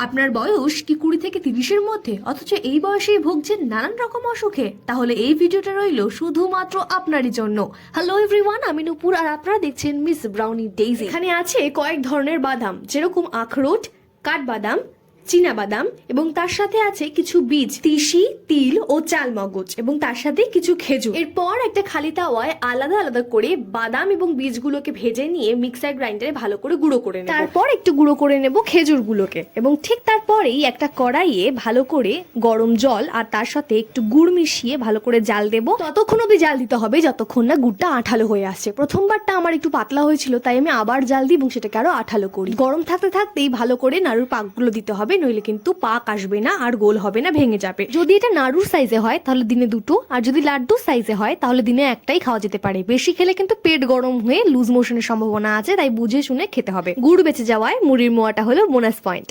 আপনার বয়স কি 20 থেকে 30-এর মধ্যে, অথচ এই বয়সেই ভুগছেন নানান রকম অসুখে? তাহলে এই ভিডিওটা রইল শুধুমাত্র আপনারই জন্য। হ্যালো এভরিওয়ান, আমি নূপুর আর আপনারা দেখছেন মিস ব্রাউনি ডেইজি। এখানে আছে কয়েক ধরনের বাদাম, যেরকম আখরোট, কাঠবাদাম, চীনা বাদাম, এবং তার সাথে আছে কিছু বীজ, তিসি, তিল ও চাল মগজ, এবং তার সাথে কিছু খেজুর। এরপর একটা খালি তাওয়ায় আলাদা আলাদা করে বাদাম এবং বীজগুলোকে ভেজে নিয়ে মিক্সার গ্রাইন্ডারে ভালো করে গুঁড়ো করে নেব। তারপর একটু গুঁড়ো করে নেব খেজুরগুলোকে, এবং ঠিক তারপরেই একটা কড়াইয়ে ভালো করে গরম জল আর তার সাথে একটু গুড় মিশিয়ে ভালো করে জাল দেব। ততক্ষণ অব্দি জাল দিতে হবে যতক্ষণ না গুড়টা আঠালো হয়ে আসছে। প্রথমবারটা আমার একটু পাতলা হয়েছিল, তাই আমি আবার জাল দিই এবং সেটাকে আরো আঠালো করি। গরম থাকতে থাকতেই ভালো করে নাড়ুর পাকগুলো দিতে হবে, নইলে কিন্তু পাক আসবে না আর গোল হবে না, ভেঙে যাবে। যদি এটা নাড়ুর সাইজে হয় তাহলে দিনে 2টো, আর যদি লাড্ডু সাইজে হয় তাহলে দিনে 1টাই খাওয়া যেতে পারে। বেশি খেলে কিন্তু পেট গরম হয়ে লুজ মোশনের সম্ভাবনা আছে, তাই বুঝে শুনে খেতে হবে। গুড় বেঁচে যাওয়ায় মুড়ির মোয়াটা হলো বোনাস পয়েন্ট।